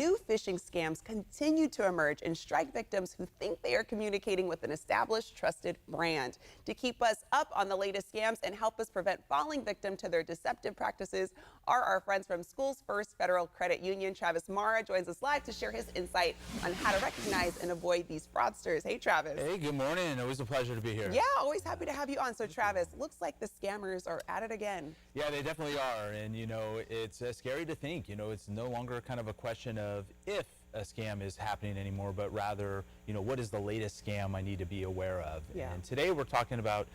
new phishing scams continue to emerge and strike victims who think they are communicating with an established, trusted brand. To keep us up on the latest scams and help us prevent falling victim to their deceptive practices are our friends from SchoolsFirst Federal Credit Union. Travis Mara joins us live to share his insight on how to recognize and avoid these fraudsters. Hey, Travis. Hey, good morning. Always a pleasure to be here. Yeah, always happy to have you on. So, Travis, looks like the scammers are at it again. Yeah, they definitely are. And, you know, it's scary to think, you know, it's no longer kind of a question of if a scam is happening anymore, but rather, you know, what is the latest scam I need to be aware of? Yeah. And today we're talking about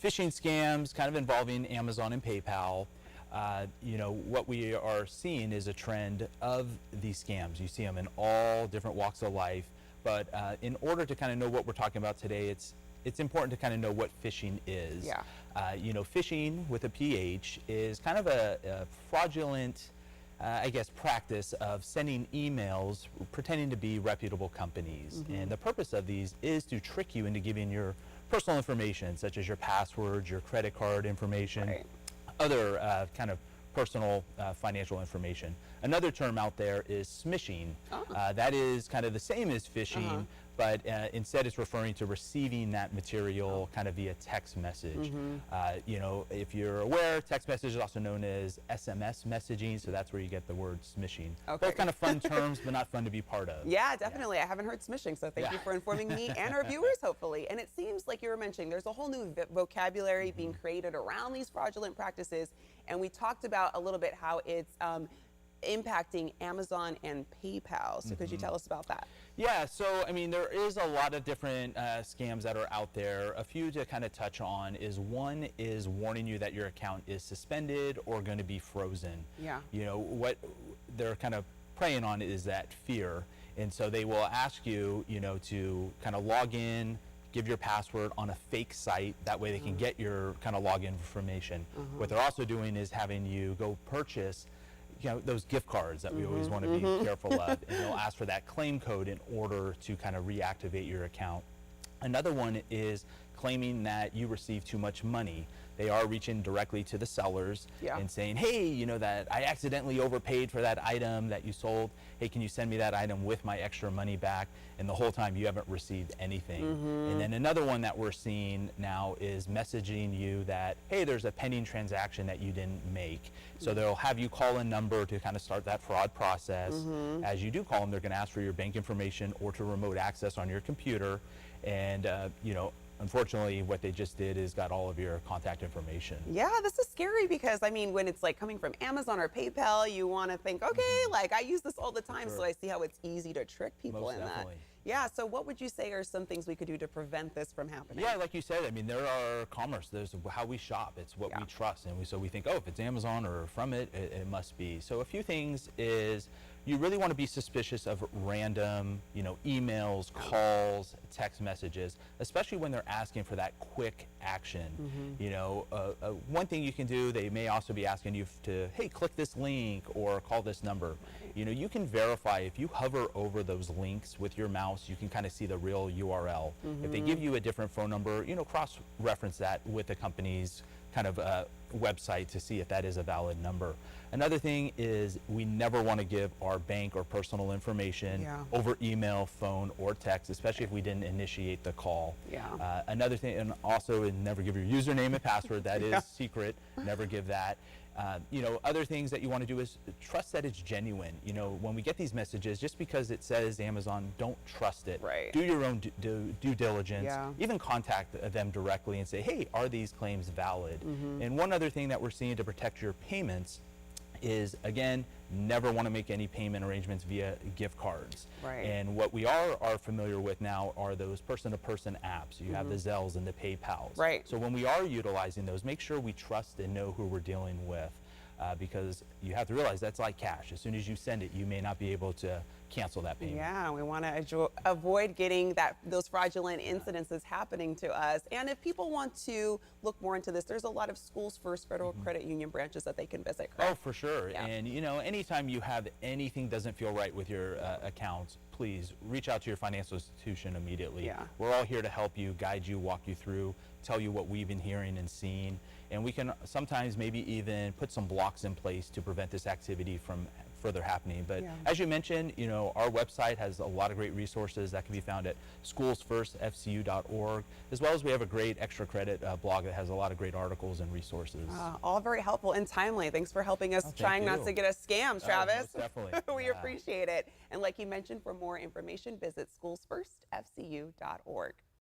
phishing scams kind of involving Amazon and PayPal. You know, what we are seeing is a trend of these scams. You see them in all different walks of life. But in order to kind of know what we're talking about today, it's important to kind of know what phishing is. Yeah. You know, phishing with a PH is kind of a fraudulent, I guess, practice of sending emails pretending to be reputable companies. Mm-hmm. And the purpose of these is to trick you into giving your personal information, such as your passwords, your credit card information, Right. other kind of personal financial information. Another term out there is smishing. Oh. That is kind of the same as phishing, but instead it's referring to receiving that material kind of via text message. You know, if you're aware, text message is also known as SMS messaging, so that's where you get the word smishing. Okay. Both kind of fun terms, but not fun to be part of. Yeah, definitely. I haven't heard smishing, so thank you for informing me and our viewers, hopefully. And it seems like you were mentioning there's a whole new vocabulary being created around these fraudulent practices, and we talked about a little bit how it's impacting Amazon and PayPal. So could you tell us about that? Yeah, so I mean, there is a lot of different scams that are out there. A few to kind of touch on is one is warning you that your account is suspended or going to be frozen. Yeah. You know, what they're kind of preying on is that fear. And so they will ask you, you know, to kind of log in, give your password on a fake site. That way they can get your kind of login information. What they're also doing is having you go purchase, you know, those gift cards that we always want to be careful of, and they'll ask for that claim code in order to kind of reactivate your account. Another one is claiming that you received too much money. They are reaching directly to the sellers and saying, hey, you know, that I accidentally overpaid for that item that you sold. Hey, can you send me that item with my extra money back? And the whole time you haven't received anything. And then another one that we're seeing now is messaging you that, hey, there's a pending transaction that you didn't make. So they'll have you call a number to kind of start that fraud process. As you do call them, they're going to ask for your bank information or to remote access on your computer. And, you know, unfortunately, what they just did is got all of your contact information. Yeah, this is scary because, I mean, when it's like coming from Amazon or PayPal, you want to think, okay, like I use this all the time, so I see how it's easy to trick people in that. Yeah, so what would you say are some things we could do to prevent this from happening? Yeah, like you said, I mean, there are commerce. There's how we shop. It's what we trust. And so we think, oh, if it's Amazon or from it, it must be. So a few things is you really want to be suspicious of random, you know, emails, calls, text messages, especially when they're asking for that quick action. You know, one thing you can do, they may also be asking you to, hey, click this link or call this number. You know, you can verify if you hover over those links with your mouse, you can kind of see the real URL. If they give you a different phone number, you know, cross-reference that with the company's kind of website to see if that is a valid number. Another thing is we never want to give our bank or personal information over email, phone, or text, especially if we didn't initiate the call. Another thing, and also never give your username and password. That is secret. Never give that. You know, other things that you want to do is trust that it's genuine. You know, when we get these messages, just because it says Amazon, don't trust it. Do your own due diligence. Even contact them directly and say, hey, are these claims valid? And one other thing that we're seeing to protect your payments is, again, never want to make any payment arrangements via gift cards. And what we are familiar with now are those person-to-person apps. You have the Zells and the PayPals. So when we are utilizing those, make sure we trust and know who we're dealing with, because you have to realize that's like cash. As soon as you send it, you may not be able to cancel that payment. Yeah, we want to avoid getting those fraudulent incidences happening to us. And if people want to look more into this, there's a lot of SchoolsFirst Federal Credit Union branches that they can visit, correct? Oh, for sure. And, you know, anytime you have anything doesn't feel right with your accounts, please reach out to your financial institution immediately. We're all here to help you, guide you, walk you through, tell you what we've been hearing and seeing. And we can sometimes maybe even put some blocks in place to prevent this activity from further happening. But Yeah. as you mentioned, you know, our website has a lot of great resources that can be found at SchoolsFirstFCU.org, as well as we have a great extra credit blog that has a lot of great articles and resources. All very helpful and timely. Thanks for helping us trying not you. to get us scammed, Travis. Most definitely. We Yeah. appreciate it. And like you mentioned, for more information, visit SchoolsFirstFCU.org.